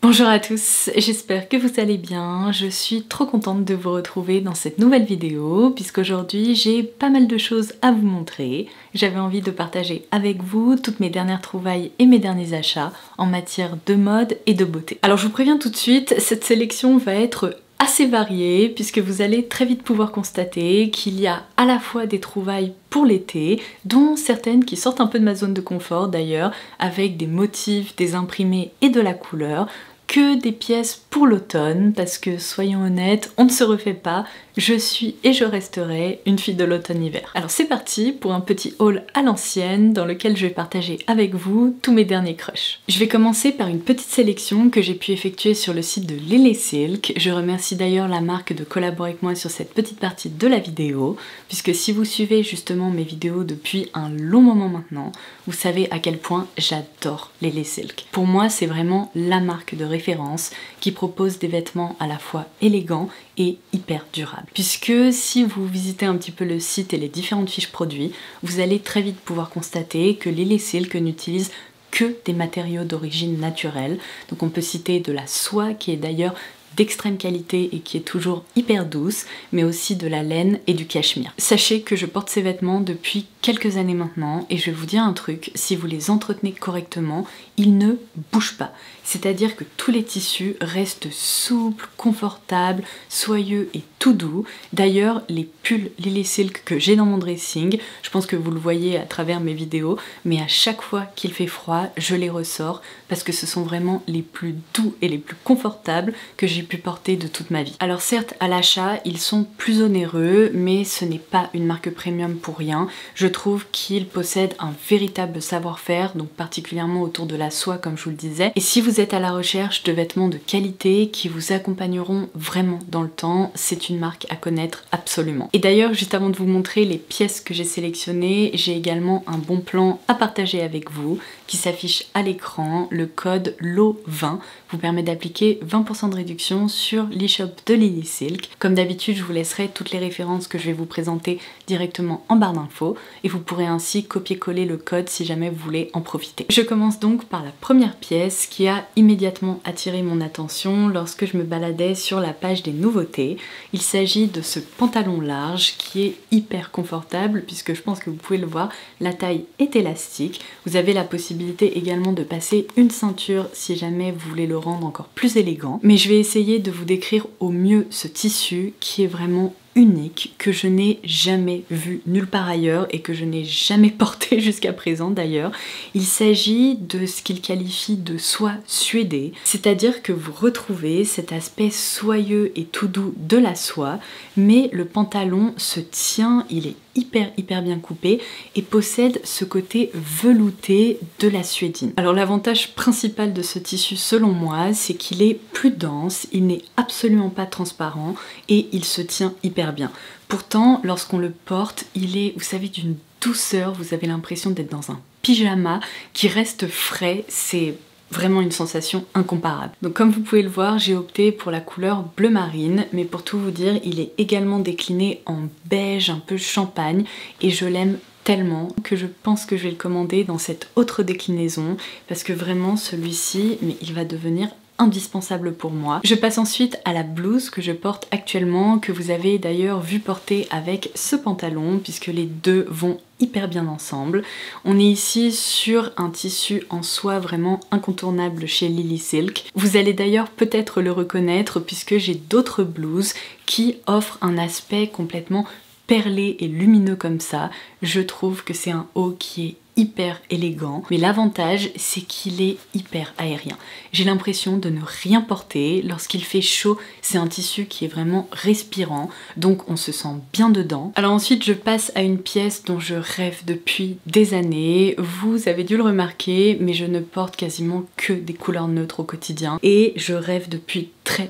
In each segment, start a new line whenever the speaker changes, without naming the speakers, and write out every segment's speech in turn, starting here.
Bonjour à tous, j'espère que vous allez bien. Je suis trop contente de vous retrouver dans cette nouvelle vidéo puisqu'aujourd'hui j'ai pas mal de choses à vous montrer. J'avais envie de partager avec vous toutes mes dernières trouvailles et mes derniers achats en matière de mode et de beauté. Alors je vous préviens tout de suite, cette sélection va être assez variée puisque vous allez très vite pouvoir constater qu'il y a à la fois des trouvailles pour l'été, dont certaines qui sortent un peu de ma zone de confort d'ailleurs, avec des motifs, des imprimés et de la couleur, que des pièces pour l'automne, parce que soyons honnêtes, on ne se refait pas, je suis et je resterai une fille de l'automne-hiver. Alors c'est parti pour un petit haul à l'ancienne dans lequel je vais partager avec vous tous mes derniers crushs. Je vais commencer par une petite sélection que j'ai pu effectuer sur le site de Lily Silk. Je remercie d'ailleurs la marque de collaborer avec moi sur cette petite partie de la vidéo, puisque si vous suivez justement mes vidéos depuis un long moment maintenant, vous savez à quel point j'adore Lily Silk. Pour moi, c'est vraiment la marque de référence qui propose des vêtements à la fois élégants et hyper durables. Puisque si vous visitez un petit peu le site et les différentes fiches produits, vous allez très vite pouvoir constater que Lily Silk n'utilise que des matériaux d'origine naturelle. Donc on peut citer de la soie qui est d'ailleurs d'extrême qualité et qui est toujours hyper douce, mais aussi de la laine et du cachemire. Sachez que je porte ces vêtements depuis quelques années maintenant et je vais vous dire un truc, si vous les entretenez correctement, ils ne bougent pas. C'est-à-dire que tous les tissus restent souples, confortables, soyeux et tout doux. D'ailleurs, les pulls Lily Silk que j'ai dans mon dressing, je pense que vous le voyez à travers mes vidéos, mais à chaque fois qu'il fait froid, je les ressors parce que ce sont vraiment les plus doux et les plus confortables que j'ai pu porter de toute ma vie. Alors certes, à l'achat, ils sont plus onéreux, mais ce n'est pas une marque premium pour rien. Je trouve qu'ils possèdent un véritable savoir-faire, donc particulièrement autour de la soie comme je vous le disais. Et si vous êtes à la recherche de vêtements de qualité qui vous accompagneront vraiment dans le temps, c'est une marque à connaître absolument. Et d'ailleurs, juste avant de vous montrer les pièces que j'ai sélectionnées, j'ai également un bon plan à partager avec vous qui s'affiche à l'écran. Le code LO20 vous permet d'appliquer 20% de réduction sur l'e-shop de Lily Silk. Comme d'habitude, je vous laisserai toutes les références que je vais vous présenter directement en barre d'infos et vous pourrez ainsi copier-coller le code si jamais vous voulez en profiter. Je commence donc par la première pièce qui a immédiatement attiré mon attention lorsque je me baladais sur la page des nouveautés. Il s'agit de ce pantalon large qui est hyper confortable puisque je pense que vous pouvez le voir, la taille est élastique. Vous avez la possibilité également de passer une ceinture si jamais vous voulez le rendre encore plus élégant. Mais je vais essayer de vous décrire au mieux ce tissu qui est vraiment unique, que je n'ai jamais vu nulle part ailleurs et que je n'ai jamais porté jusqu'à présent d'ailleurs. Il s'agit de ce qu'il qualifie de soie suédée, c'est-à-dire que vous retrouvez cet aspect soyeux et tout doux de la soie, mais le pantalon se tient, il est hyper bien coupé et possède ce côté velouté de la suédine. Alors l'avantage principal de ce tissu selon moi, c'est qu'il est plus dense, il n'est absolument pas transparent et il se tient hyper bien. Pourtant, lorsqu'on le porte, il est, vous savez, d'une douceur, vous avez l'impression d'être dans un pyjama qui reste frais, c'est vraiment une sensation incomparable. Donc comme vous pouvez le voir, j'ai opté pour la couleur bleu marine, mais pour tout vous dire, il est également décliné en beige un peu champagne et je l'aime tellement que je pense que je vais le commander dans cette autre déclinaison parce que vraiment celui-ci, mais il va devenir indispensable pour moi. Je passe ensuite à la blouse que je porte actuellement, que vous avez d'ailleurs vu porter avec ce pantalon puisque les deux vont hyper bien ensemble. On est ici sur un tissu en soie vraiment incontournable chez Lily Silk. Vous allez d'ailleurs peut-être le reconnaître puisque j'ai d'autres blouses qui offrent un aspect complètement perlé et lumineux comme ça. Je trouve que c'est un haut qui est hyper élégant, mais l'avantage c'est qu'il est hyper aérien. J'ai l'impression de ne rien porter. Lorsqu'il fait chaud, c'est un tissu qui est vraiment respirant, donc on se sent bien dedans. Alors ensuite je passe à une pièce dont je rêve depuis des années. Vous avez dû le remarquer, mais je ne porte quasiment que des couleurs neutres au quotidien et je rêve depuis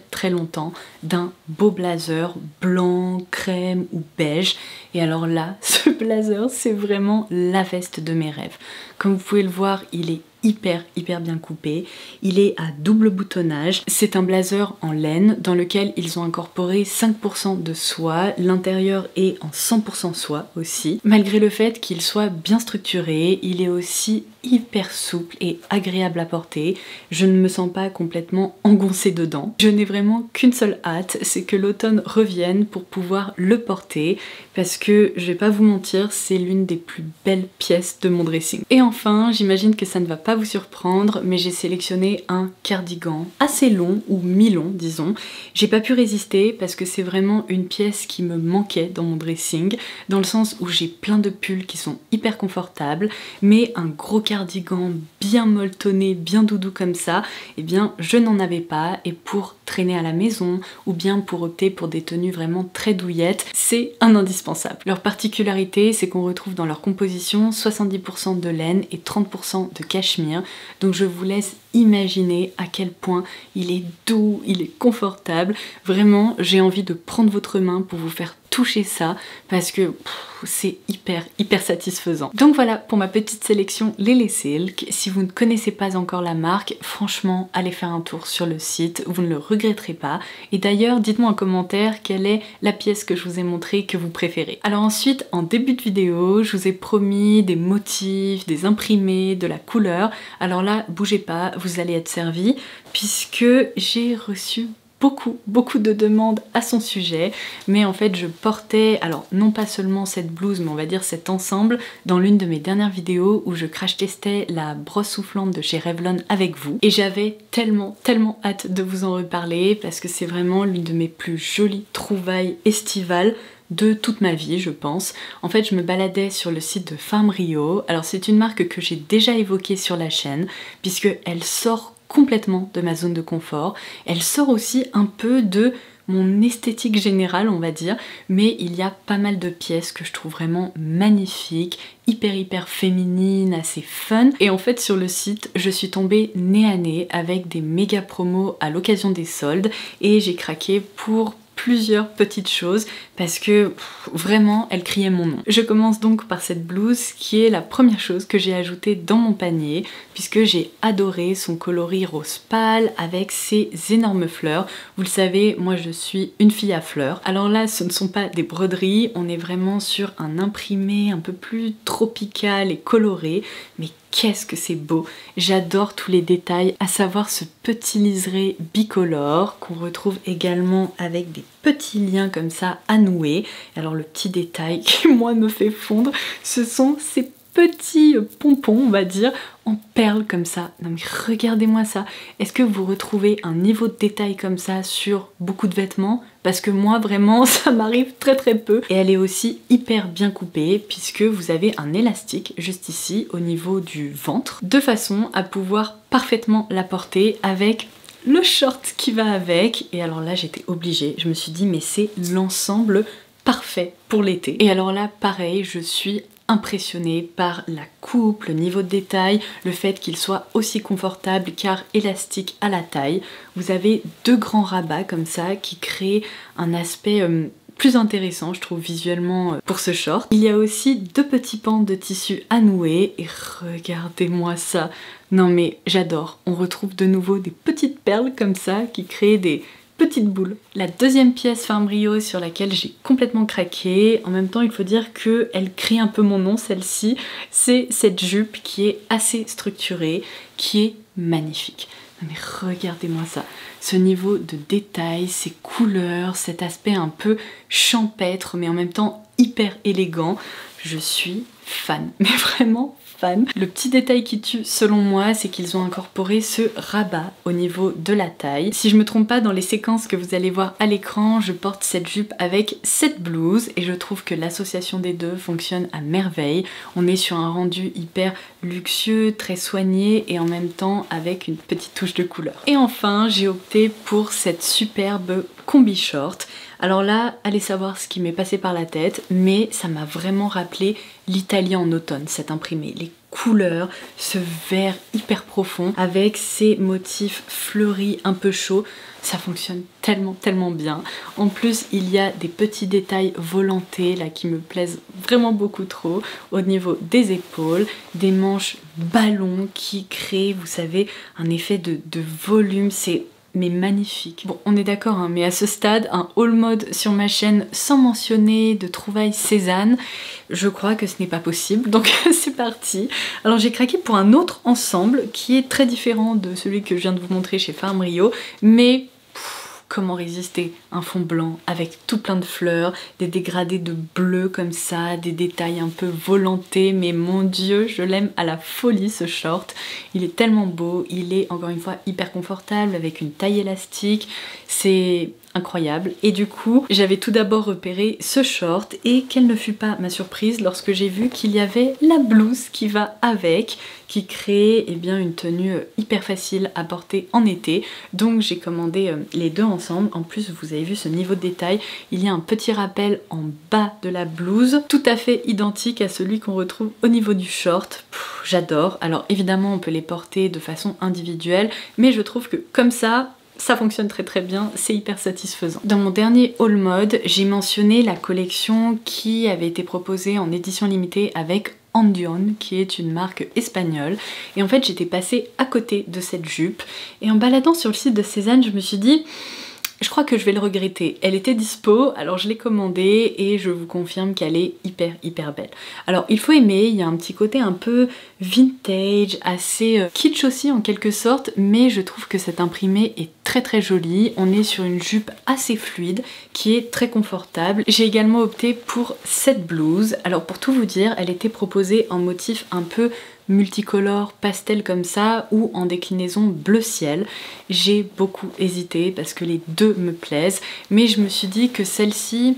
très longtemps d'un beau blazer blanc, crème ou beige. Et alors là, ce blazer, c'est vraiment la veste de mes rêves. Comme vous pouvez le voir, il est hyper bien coupé. Il est à double boutonnage. C'est un blazer en laine dans lequel ils ont incorporé 5% de soie. L'intérieur est en 100% soie aussi. Malgré le fait qu'il soit bien structuré, il est aussi hyper souple et agréable à porter. Je ne me sens pas complètement engoncée dedans. Je n'ai vraiment qu'une seule hâte, c'est que l'automne revienne pour pouvoir le porter parce que je vais pas vous mentir, c'est l'une des plus belles pièces de mon dressing. Et enfin, j'imagine que ça ne va pas vous surprendre, mais j'ai sélectionné un cardigan assez long ou mi-long disons. J'ai pas pu résister parce que c'est vraiment une pièce qui me manquait dans mon dressing, dans le sens où j'ai plein de pulls qui sont hyper confortables, mais un gros cardigan bien molletonné, bien doudou comme ça, eh bien je n'en avais pas, et pour traîner à la maison ou bien pour opter pour des tenues vraiment très douillettes, c'est un indispensable. Leur particularité, c'est qu'on retrouve dans leur composition 70% de laine et 30% de cachemire, donc je vous laisse imaginer à quel point il est doux, il est confortable. Vraiment, j'ai envie de prendre votre main pour vous faire toucher ça parce que c'est hyper satisfaisant. Donc voilà pour ma petite sélection Lele Silk. Si vous ne connaissez pas encore la marque, franchement, allez faire un tour sur le site, vous ne le regretterez pas. Et d'ailleurs, dites-moi en commentaire quelle est la pièce que je vous ai montrée que vous préférez. Alors ensuite, en début de vidéo, je vous ai promis des motifs, des imprimés, de la couleur. Alors là, bougez pas, vous allez être servis puisque j'ai reçu beaucoup de demandes à son sujet, mais en fait je portais, alors non pas seulement cette blouse, mais on va dire cet ensemble dans l'une de mes dernières vidéos où je crash testais la brosse soufflante de chez Revlon avec vous, et j'avais tellement hâte de vous en reparler parce que c'est vraiment l'une de mes plus jolies trouvailles estivales de toute ma vie, je pense. En fait, je me baladais sur le site de Farm Rio. Alors c'est une marque que j'ai déjà évoquée sur la chaîne puisque elle sort complètement de ma zone de confort. Elle sort aussi un peu de mon esthétique générale, on va dire, mais il y a pas mal de pièces que je trouve vraiment magnifiques, hyper féminines, assez fun. Et en fait sur le site, je suis tombée nez à nez avec des méga promos à l'occasion des soldes et j'ai craqué pour plusieurs petites choses parce que vraiment elle criait mon nom. Je commence donc par cette blouse qui est la première chose que j'ai ajoutée dans mon panier puisque j'ai adoré son coloris rose pâle avec ses énormes fleurs. Vous le savez, moi je suis une fille à fleurs. Alors là ce ne sont pas des broderies, on est vraiment sur un imprimé un peu plus tropical et coloré, mais qu'est-ce que c'est beau! J'adore tous les détails, à savoir ce petit liseré bicolore qu'on retrouve également avec des petits liens comme ça à nouer. Alors le petit détail qui moi me fait fondre, ce sont ces petits pompons, on va dire, en perles comme ça. Non mais regardez-moi ça. Est-ce que vous retrouvez un niveau de détail comme ça sur beaucoup de vêtements? Parce que moi vraiment ça m'arrive très peu. Et elle est aussi hyper bien coupée puisque vous avez un élastique juste ici au niveau du ventre, de façon à pouvoir parfaitement la porter avec le short qui va avec. Et alors là j'étais obligée, je me suis dit mais c'est l'ensemble parfait pour l'été. Et alors là pareil, je suis impressionnée par la coupe, le niveau de détail, le fait qu'il soit aussi confortable car élastique à la taille. Vous avez deux grands rabats comme ça qui créent un aspect plus intéressant je trouve visuellement pour ce short. Il y a aussi deux petits pans de tissu à nouer et regardez-moi ça. Non mais j'adore, on retrouve de nouveau des petites perles comme ça qui créent des petite boule. La deuxième pièce Farm Rio sur laquelle j'ai complètement craqué, en même temps il faut dire qu'elle crie un peu mon nom celle-ci, c'est cette jupe qui est assez structurée, qui est magnifique. Non mais regardez-moi ça, ce niveau de détail, ces couleurs, cet aspect un peu champêtre mais en même temps hyper élégant, je suis fan, mais vraiment fan. Le petit détail qui tue selon moi, c'est qu'ils ont incorporé ce rabat au niveau de la taille. Si je me trompe pas, dans les séquences que vous allez voir à l'écran, je porte cette jupe avec cette blouse et je trouve que l'association des deux fonctionne à merveille. On est sur un rendu hyper luxueux, très soigné et en même temps avec une petite touche de couleur. Et enfin, j'ai opté pour cette superbe combi short. Alors là, allez savoir ce qui m'est passé par la tête, mais ça m'a vraiment rappelé l'Italie en automne, cet imprimé. Les couleur, ce vert hyper profond avec ces motifs fleuris un peu chauds. Ça fonctionne tellement bien. En plus, il y a des petits détails volantés là qui me plaisent vraiment beaucoup trop au niveau des épaules, des manches ballons qui créent, vous savez, un effet de volume. C'est mais magnifique. Bon, on est d'accord, hein, mais à ce stade, un haul mode sur ma chaîne sans mentionner de trouvailles Cézanne, je crois que ce n'est pas possible, donc c'est parti. Alors j'ai craqué pour un autre ensemble qui est très différent de celui que je viens de vous montrer chez Farm Rio, mais comment résister? Un fond blanc avec tout plein de fleurs, des dégradés de bleu comme ça, des détails un peu volantés, mais mon dieu, je l'aime à la folie ce short. Il est tellement beau, il est encore une fois hyper confortable avec une taille élastique, c'est incroyable. Et du coup, j'avais tout d'abord repéré ce short et quelle ne fut pas ma surprise lorsque j'ai vu qu'il y avait la blouse qui va avec, qui crée eh bien, une tenue hyper facile à porter en été. Donc j'ai commandé les deux ensemble. En plus, vous avez vu ce niveau de détail, il y a un petit rappel en bas de la blouse, tout à fait identique à celui qu'on retrouve au niveau du short. J'adore. Alors évidemment, on peut les porter de façon individuelle, mais je trouve que comme ça fonctionne très bien, c'est hyper satisfaisant. Dans mon dernier haul mode, j'ai mentionné la collection qui avait été proposée en édition limitée avec Andion, qui est une marque espagnole. Et en fait, j'étais passée à côté de cette jupe. Et en baladant sur le site de Cézanne, je me suis dit, je crois que je vais le regretter. Elle était dispo, alors je l'ai commandée et je vous confirme qu'elle est hyper belle. Alors il faut aimer, il y a un petit côté un peu vintage, assez kitsch aussi en quelque sorte, mais je trouve que cet imprimé est très joli. On est sur une jupe assez fluide qui est très confortable. J'ai également opté pour cette blouse. Alors pour tout vous dire, elle était proposée en motif un peu multicolore pastel comme ça ou en déclinaison bleu ciel. J'ai beaucoup hésité parce que les deux me plaisent, mais je me suis dit que celle-ci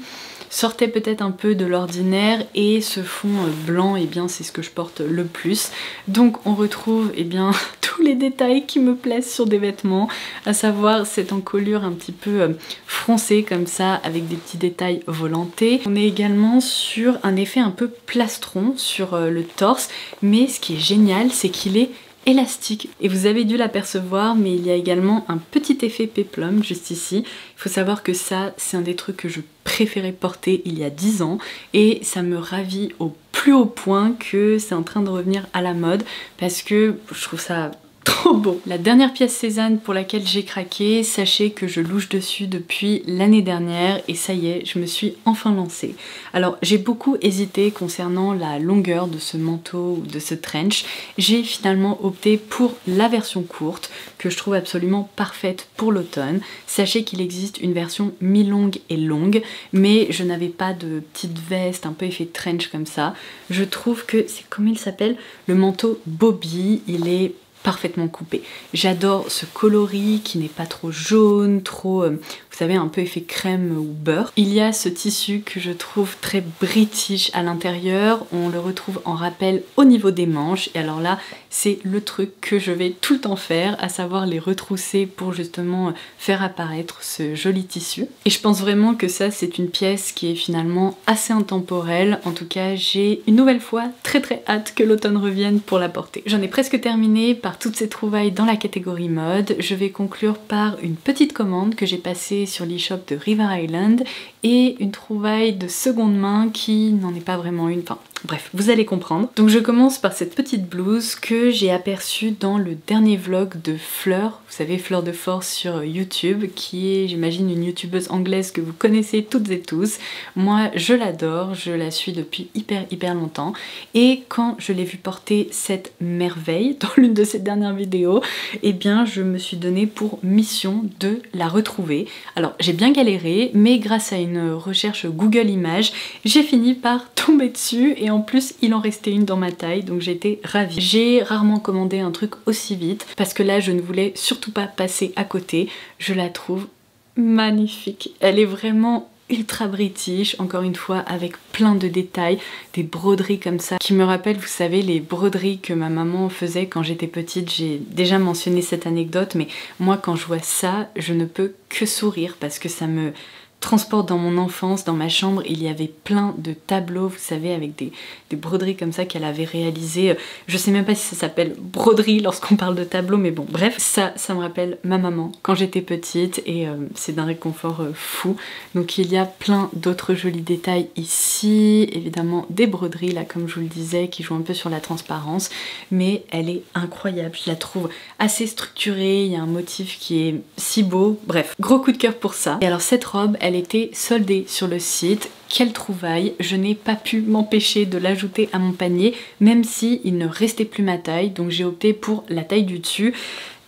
sortait peut-être un peu de l'ordinaire et ce fond blanc, et eh bien c'est ce que je porte le plus. Donc on retrouve eh bien tous les détails qui me plaisent sur des vêtements, à savoir cette encolure un petit peu froncée comme ça avec des petits détails volantés. On est également sur un effet un peu plastron sur le torse, mais ce qui est génial, c'est qu'il est élastique. Et vous avez dû l'apercevoir, mais il y a également un petit effet péplum juste ici. Il faut savoir que ça, c'est un des trucs que je préférais porter il y a 10 ans et ça me ravit au plus haut point que c'est en train de revenir à la mode parce que je trouve ça trop beau. La dernière pièce Cézanne pour laquelle j'ai craqué, sachez que je louche dessus depuis l'année dernière et ça y est, je me suis enfin lancée. Alors j'ai beaucoup hésité concernant la longueur de ce manteau ou de ce trench. J'ai finalement opté pour la version courte que je trouve absolument parfaite pour l'automne. Sachez qu'il existe une version mi-longue et longue, mais je n'avais pas de petite veste un peu effet trench comme ça. Je trouve que c'est, comment il s'appelle, le manteau Bobby, il est parfaitement coupé. J'adore ce coloris qui n'est pas trop jaune, trop, vous savez, un peu effet crème ou beurre. Il y a ce tissu que je trouve très british à l'intérieur, on le retrouve en rappel au niveau des manches, et alors là, c'est le truc que je vais tout le temps faire, à savoir les retrousser pour justement faire apparaître ce joli tissu. Et je pense vraiment que ça, c'est une pièce qui est finalement assez intemporelle. En tout cas, j'ai une nouvelle fois très hâte que l'automne revienne pour la porter. J'en ai presque terminé par toutes ces trouvailles dans la catégorie mode. Je vais conclure par une petite commande que j'ai passée sur l'e-shop de River Island et une trouvaille de seconde main qui n'en est pas vraiment une, enfin bref, vous allez comprendre. Donc je commence par cette petite blouse que j'ai aperçue dans le dernier vlog de Fleur, vous savez, Fleur de Force sur YouTube, qui est, j'imagine, une youtubeuse anglaise que vous connaissez toutes et tous. Moi, je l'adore, je la suis depuis hyper longtemps, et quand je l'ai vue porter cette merveille dans l'une de ses dernières vidéos, eh bien je me suis donné pour mission de la retrouver. Alors j'ai bien galéré, mais grâce à une recherche Google Images, j'ai fini par tomber dessus, et en plus il en restait une dans ma taille, donc j'étais ravie. J'ai rarement commandé un truc aussi vite parce que là je ne voulais surtout pas passer à côté. Je la trouve magnifique, elle est vraiment ultra british, encore une fois avec plein de détails, des broderies comme ça qui me rappellent, vous savez, les broderies que ma maman faisait quand j'étais petite. J'ai déjà mentionné cette anecdote, mais moi quand je vois ça, je ne peux que sourire parce que ça me transporte dans mon enfance. Dans ma chambre, il y avait plein de tableaux, vous savez, avec des broderies comme ça qu'elle avait réalisées. Je sais même pas si ça s'appelle broderie lorsqu'on parle de tableaux, mais bon, bref, ça me rappelle ma maman quand j'étais petite et c'est d'un réconfort fou. Donc il y a plein d'autres jolis détails ici, évidemment des broderies là, comme je vous le disais, qui jouent un peu sur la transparence, mais elle est incroyable, je la trouve assez structurée, il y a un motif qui est si beau, bref, gros coup de cœur pour ça. Et alors cette robe, elle était soldée sur le site. Quelle trouvaille, je n'ai pas pu m'empêcher de l'ajouter à mon panier, même si il ne restait plus ma taille, donc j'ai opté pour la taille du dessus.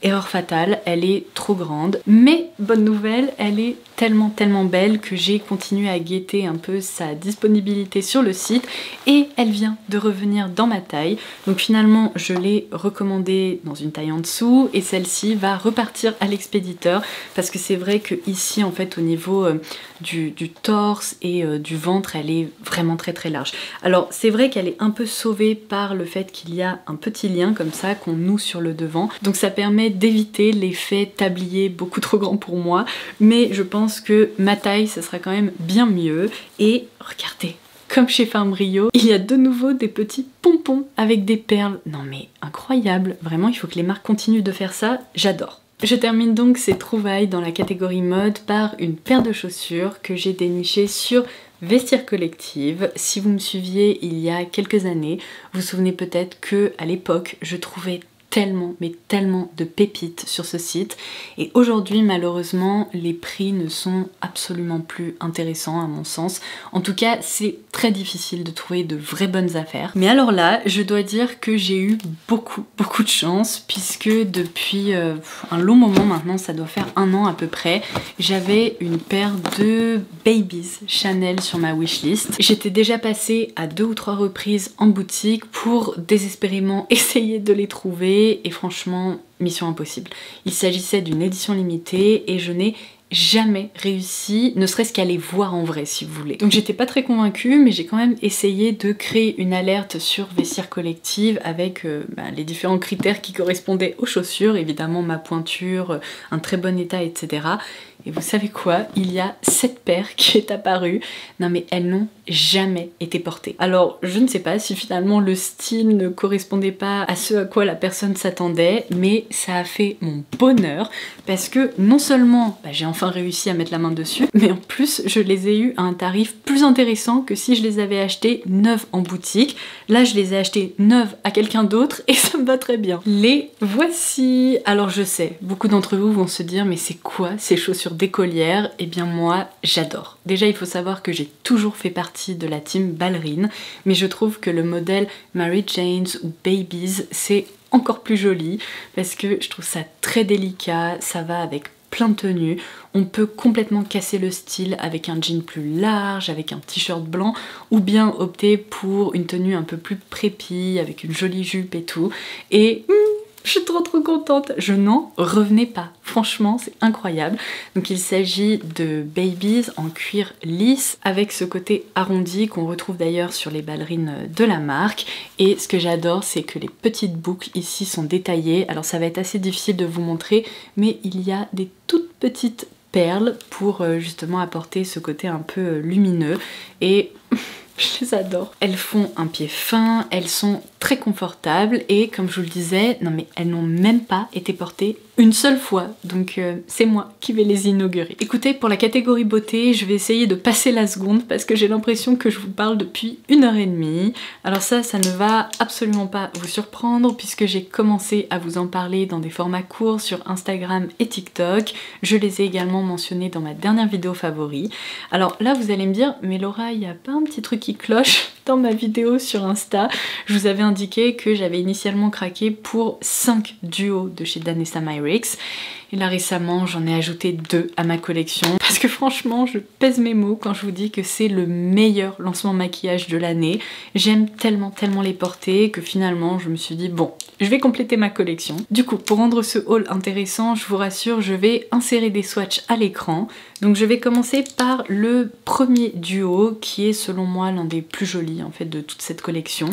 Erreur fatale, elle est trop grande, mais bonne nouvelle, elle est tellement belle que j'ai continué à guetter un peu sa disponibilité sur le site et elle vient de revenir dans ma taille. Donc finalement je l'ai recommandée dans une taille en dessous et celle-ci va repartir à l'expéditeur parce que c'est vrai que ici en fait au niveau du torse et du ventre elle est vraiment très large. Alors c'est vrai qu'elle est un peu sauvée par le fait qu'il y a un petit lien comme ça qu'on noue sur le devant, donc ça permet d'éviter l'effet tablier beaucoup trop grand pour moi, mais je pense que ma taille ça sera quand même bien mieux. Et regardez, comme chez Farm Rio, il y a de nouveau des petits pompons avec des perles. Non mais incroyable, vraiment il faut que les marques continuent de faire ça, j'adore. Je termine donc ces trouvailles dans la catégorie mode par une paire de chaussures que j'ai dénichée sur Vestiaire Collective. Si vous me suiviez il y a quelques années, vous vous souvenez peut-être que à l'époque je trouvais tellement de pépites sur ce site et aujourd'hui malheureusement les prix ne sont absolument plus intéressants à mon sens. En tout cas c'est très difficile de trouver de vraies bonnes affaires. Mais alors là je dois dire que j'ai eu beaucoup de chance puisque depuis un long moment maintenant, ça doit faire 1 an à peu près, j'avais une paire de Babies Chanel sur ma wishlist. J'étais déjà passée à 2 ou 3 reprises en boutique pour désespérément essayer de les trouver et franchement, mission impossible. Il s'agissait d'une édition limitée et je n'ai jamais réussi, ne serait-ce qu'à les voir en vrai si vous voulez. Donc j'étais pas très convaincue, mais j'ai quand même essayé de créer une alerte sur Vestiaire Collective avec les différents critères qui correspondaient aux chaussures, évidemment ma pointure, un très bon état, etc. Et vous savez quoi? Il y a cette paire qui est apparue. Non mais elles n'ont jamais été portées. Alors je ne sais pas si finalement le style ne correspondait pas à ce à quoi la personne s'attendait, mais ça a fait mon bonheur parce que non seulement j'ai enfin réussi à mettre la main dessus, mais en plus je les ai eues à un tarif plus intéressant que si je les avais achetées neuves en boutique. Là je les ai achetées neuves à quelqu'un d'autre et ça me va très bien. Les voici. Alors je sais, beaucoup d'entre vous vont se dire mais c'est quoi ces chaussures d'écolière? Eh bien moi j'adore. Déjà il faut savoir que j'ai toujours fait partie de la team ballerine, mais je trouve que le modèle Mary Janes ou Babies c'est encore plus joli parce que je trouve ça très délicat, ça va avec plein de tenues, on peut complètement casser le style avec un jean plus large, avec un t-shirt blanc, ou bien opter pour une tenue un peu plus préppy, avec une jolie jupe et tout, et je suis trop contente, je n'en revenais pas, franchement c'est incroyable. Donc il s'agit de Babies en cuir lisse avec ce côté arrondi qu'on retrouve d'ailleurs sur les ballerines de la marque, et ce que j'adore c'est que les petites boucles ici sont détaillées. Alors ça va être assez difficile de vous montrer, mais il y a des toutes petites perles pour justement apporter ce côté un peu lumineux et je les adore. Elles font un pied fin, elles sont très confortables et comme je vous le disais, non mais elles n'ont même pas été portées une seule fois, donc c'est moi qui vais les inaugurer. Écoutez, pour la catégorie beauté, je vais essayer de passer la seconde parce que j'ai l'impression que je vous parle depuis 1h30. Alors ça ne va absolument pas vous surprendre puisque j'ai commencé à vous en parler dans des formats courts sur Instagram et TikTok. Je les ai également mentionnés dans ma dernière vidéo favori. Alors là vous allez me dire, mais Laura, il n'y a pas un petit truc qui cloche dans ma vidéo sur Insta? Je vous avais indiqué que j'avais initialement craqué pour 5 duos de chez Danessa Myricks. Et là récemment j'en ai ajouté 2 à ma collection parce que franchement je pèse mes mots quand je vous dis que c'est le meilleur lancement maquillage de l'année. J'aime tellement les porter que finalement je me suis dit bon, je vais compléter ma collection. Du coup pour rendre ce haul intéressant, je vous rassure, je vais insérer des swatchs à l'écran. Donc je vais commencer par le premier duo qui est selon moi l'un des plus jolis en fait de toute cette collection.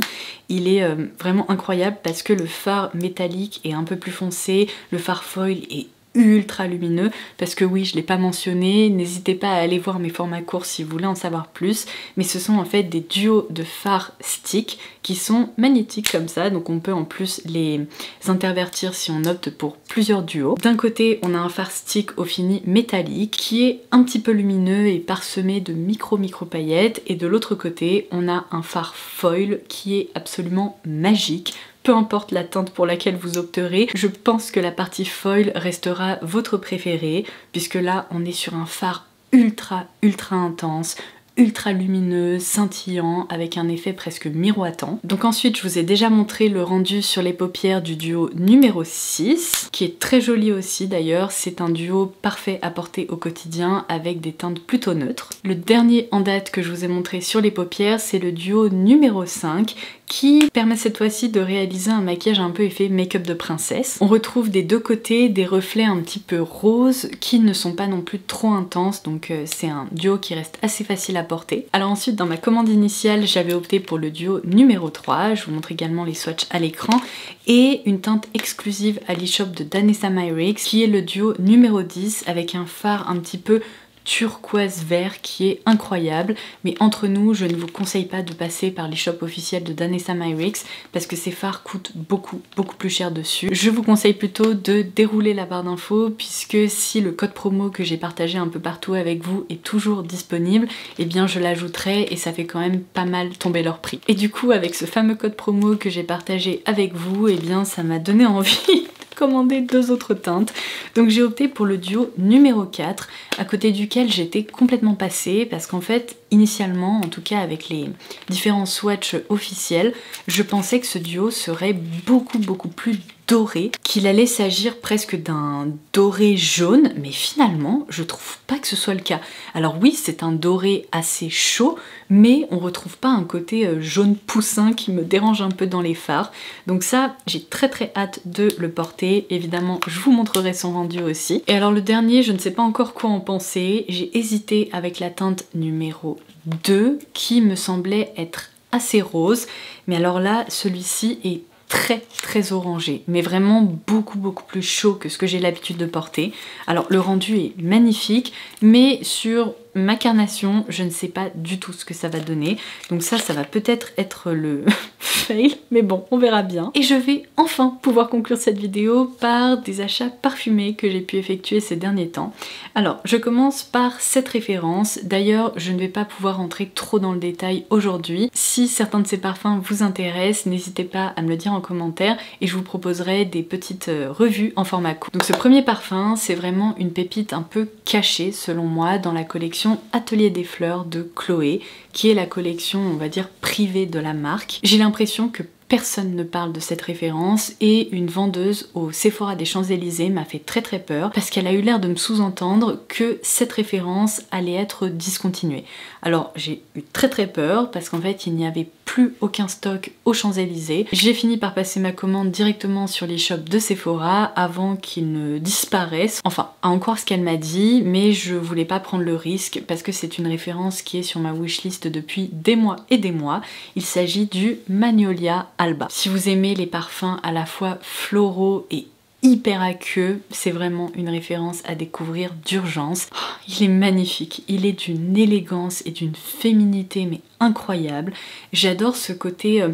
Il est vraiment incroyable parce que le fard métallique est un peu plus foncé, le fard foil est ultra lumineux, parce que oui, je l'ai pas mentionné, n'hésitez pas à aller voir mes formats courts si vous voulez en savoir plus, mais ce sont en fait des duos de fards stick qui sont magnétiques comme ça, donc on peut en plus les intervertir si on opte pour plusieurs duos. D'un côté, on a un fard stick au fini métallique qui est un petit peu lumineux et parsemé de micro paillettes, et de l'autre côté, on a un fard foil qui est absolument magique. Peu importe la teinte pour laquelle vous opterez, je pense que la partie foil restera votre préférée, puisque là on est sur un fard ultra intense, ultra lumineux, scintillant, avec un effet presque miroitant. Donc ensuite, je vous ai déjà montré le rendu sur les paupières du duo numéro 6, qui est très joli aussi d'ailleurs. C'est un duo parfait à porter au quotidien avec des teintes plutôt neutres. Le dernier en date que je vous ai montré sur les paupières, c'est le duo numéro 5, qui permet cette fois-ci de réaliser un maquillage un peu effet make-up de princesse. On retrouve des deux côtés des reflets un petit peu roses qui ne sont pas non plus trop intenses, donc c'est un duo qui reste assez facile à porter. Alors ensuite, dans ma commande initiale, j'avais opté pour le duo numéro 3, je vous montre également les swatchs à l'écran, et une teinte exclusive à l'e-shop de Danessa Myricks, qui est le duo numéro 10 avec un fard un petit peu turquoise vert qui est incroyable, mais entre nous, je ne vous conseille pas de passer par les shops officiels de Danessa Myricks parce que ces fards coûtent beaucoup plus cher dessus. Je vous conseille plutôt de dérouler la barre d'infos, puisque si le code promo que j'ai partagé un peu partout avec vous est toujours disponible, eh bien je l'ajouterai et ça fait quand même pas mal tomber leur prix. Et du coup, avec ce fameux code promo que j'ai partagé avec vous, eh bien ça m'a donné envie commander deux autres teintes. Donc j'ai opté pour le duo numéro 4, à côté duquel j'étais complètement passée, parce qu'en fait, initialement, en tout cas avec les différents swatchs officiels, je pensais que ce duo serait beaucoup plus doré, qu'il allait s'agir presque d'un doré jaune, mais finalement je trouve pas que ce soit le cas. Alors oui, c'est un doré assez chaud, mais on retrouve pas un côté jaune poussin qui me dérange un peu dans les fards. Donc ça, j'ai très hâte de le porter. Évidemment, je vous montrerai son rendu aussi. Et alors le dernier, je ne sais pas encore quoi en penser. J'ai hésité avec la teinte numéro 2 qui me semblait être assez rose, mais alors là, celui-ci est très orangé, mais vraiment beaucoup plus chaud que ce que j'ai l'habitude de porter. Alors le rendu est magnifique, mais sur ma carnation, je ne sais pas du tout ce que ça va donner. Donc ça va peut-être être le fail, mais bon, on verra bien. Et je vais enfin pouvoir conclure cette vidéo par des achats parfumés que j'ai pu effectuer ces derniers temps. Alors, je commence par cette référence. D'ailleurs, je ne vais pas pouvoir rentrer trop dans le détail aujourd'hui. Si certains de ces parfums vous intéressent, n'hésitez pas à me le dire en commentaire et je vous proposerai des petites revues en format court. Donc ce premier parfum, c'est vraiment une pépite un peu cachée selon moi dans la collection Atelier des Fleurs de Chloé, qui est la collection, on va dire, privée de la marque. J'ai l'impression que personne ne parle de cette référence et une vendeuse au Sephora des Champs-Élysées m'a fait très peur parce qu'elle a eu l'air de me sous-entendre que cette référence allait être discontinuée. Alors j'ai eu très peur parce qu'en fait il n'y avait plus aucun stock aux Champs-Élysées. J'ai fini par passer ma commande directement sur les shops de Sephora avant qu'ils ne disparaissent. Enfin, à en croire ce qu'elle m'a dit, mais je voulais pas prendre le risque parce que c'est une référence qui est sur ma wishlist depuis des mois et des mois. Il s'agit du Magnolia Alba. Si vous aimez les parfums à la fois floraux et hyper aqueux, c'est vraiment une référence à découvrir d'urgence. Oh, il est magnifique, il est d'une élégance et d'une féminité mais incroyable. J'adore ce côté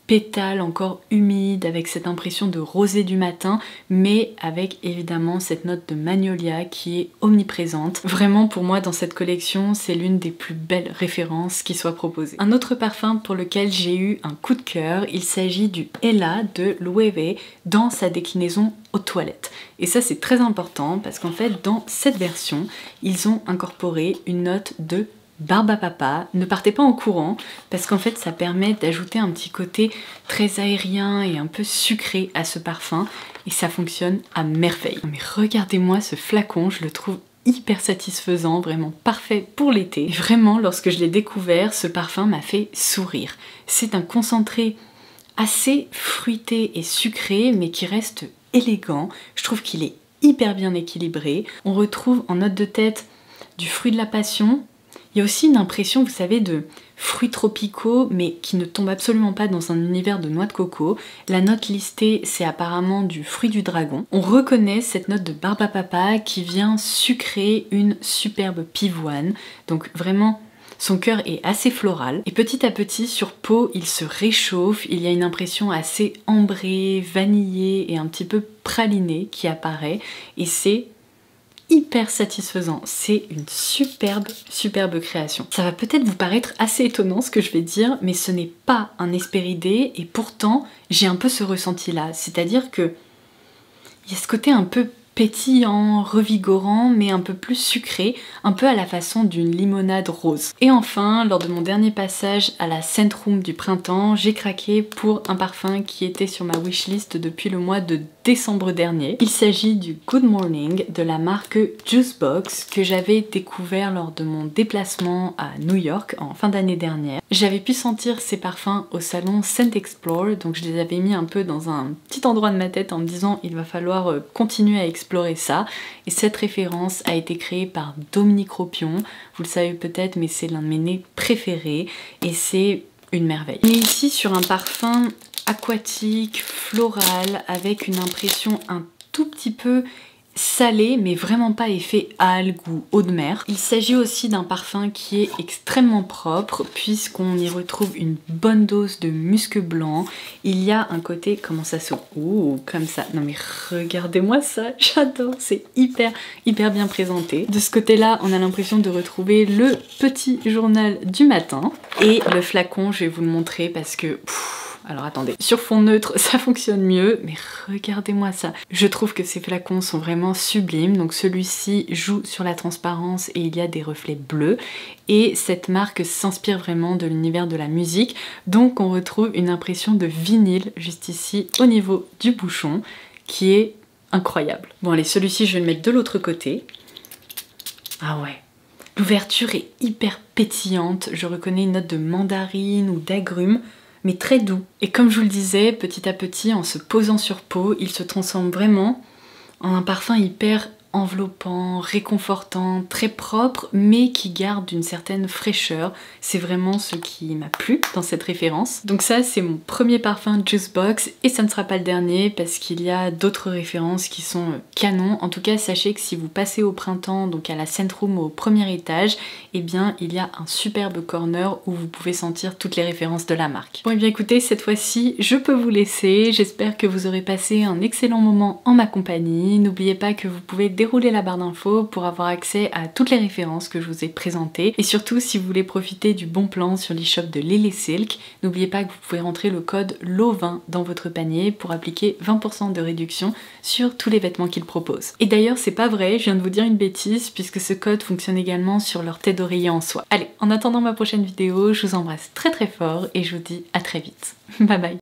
pétales encore humides avec cette impression de rosée du matin, mais avec évidemment cette note de magnolia qui est omniprésente. Vraiment pour moi dans cette collection c'est l'une des plus belles références qui soit proposée. Un autre parfum pour lequel j'ai eu un coup de cœur, il s'agit du Ella de Loewe dans sa déclinaison aux toilettes. Et ça c'est très important parce qu'en fait dans cette version ils ont incorporé une note de barbe à papa. Ne partez pas en courant parce qu'en fait ça permet d'ajouter un petit côté très aérien et un peu sucré à ce parfum et ça fonctionne à merveille. Mais regardez-moi ce flacon, je le trouve hyper satisfaisant, vraiment parfait pour l'été. Et vraiment lorsque je l'ai découvert, ce parfum m'a fait sourire. C'est un concentré assez fruité et sucré mais qui reste élégant. Je trouve qu'il est hyper bien équilibré. On retrouve en note de tête du fruit de la passion. Il y a aussi une impression, vous savez, de fruits tropicaux, mais qui ne tombe absolument pas dans un univers de noix de coco. La note listée, c'est apparemment du fruit du dragon. On reconnaît cette note de barbe à papa qui vient sucrer une superbe pivoine. Donc vraiment, son cœur est assez floral. Et petit à petit, sur peau, il se réchauffe. Il y a une impression assez ambrée, vanillée et un petit peu pralinée qui apparaît. Et c'est hyper satisfaisant, c'est une superbe création. Ça va peut-être vous paraître assez étonnant ce que je vais dire, mais ce n'est pas un Hesperidae et pourtant j'ai un peu ce ressenti là, c'est-à-dire que il y a ce côté un peu pétillant, revigorant, mais un peu plus sucré, un peu à la façon d'une limonade rose. Et enfin, lors de mon dernier passage à la Scent Room du printemps, j'ai craqué pour un parfum qui était sur ma wishlist depuis le mois de décembre dernier. Il s'agit du Good Morning de la marque Juicebox que j'avais découvert lors de mon déplacement à New York en fin d'année dernière. J'avais pu sentir ces parfums au salon Scent Explore, donc je les avais mis un peu dans un petit endroit de ma tête en me disant il va falloir continuer à explorer ça. Et cette référence a été créée par Dominique Ropion, vous le savez peut-être mais c'est l'un de mes nez préférés et c'est une merveille. On est ici sur un parfum aquatique, floral, avec une impression un tout petit peu salé, mais vraiment pas effet algues ou eau de mer. Il s'agit aussi d'un parfum qui est extrêmement propre, puisqu'on y retrouve une bonne dose de musc blanc. Il y a un côté, comment ça se... Ouh, comme ça. Non mais regardez-moi ça, j'adore, c'est hyper bien présenté. De ce côté-là, on a l'impression de retrouver le petit journal du matin. Et le flacon, je vais vous le montrer parce que... Alors attendez, sur fond neutre ça fonctionne mieux, mais regardez-moi ça. Je trouve que ces flacons sont vraiment sublimes, donc celui-ci joue sur la transparence et il y a des reflets bleus. Et cette marque s'inspire vraiment de l'univers de la musique, donc on retrouve une impression de vinyle juste ici au niveau du bouchon, qui est incroyable. Bon allez, celui-ci je vais le mettre de l'autre côté. Ah ouais. L'ouverture est hyper pétillante, je reconnais une note de mandarine ou d'agrumes, mais très doux. Et comme je vous le disais, petit à petit, en se posant sur peau, il se transforme vraiment en un parfum hyper enveloppant, réconfortant, très propre, mais qui garde une certaine fraîcheur. C'est vraiment ce qui m'a plu dans cette référence. Donc ça, c'est mon premier parfum Juicebox, et ça ne sera pas le dernier, parce qu'il y a d'autres références qui sont canons. En tout cas, sachez que si vous passez au printemps, donc à la Scent Room au premier étage, eh bien, il y a un superbe corner où vous pouvez sentir toutes les références de la marque. Bon, et bien écoutez, cette fois-ci, je peux vous laisser. J'espère que vous aurez passé un excellent moment en ma compagnie. N'oubliez pas que vous pouvez dérouler la barre d'infos pour avoir accès à toutes les références que je vous ai présentées. Et surtout, si vous voulez profiter du bon plan sur l'e-shop de Lily Silk, n'oubliez pas que vous pouvez rentrer le code LO20 dans votre panier pour appliquer 20% de réduction sur tous les vêtements qu'ils proposent. Et d'ailleurs, c'est pas vrai, je viens de vous dire une bêtise puisque ce code fonctionne également sur leur tête d'oreiller en soie. Allez, en attendant ma prochaine vidéo, je vous embrasse très fort et je vous dis à très vite. Bye bye.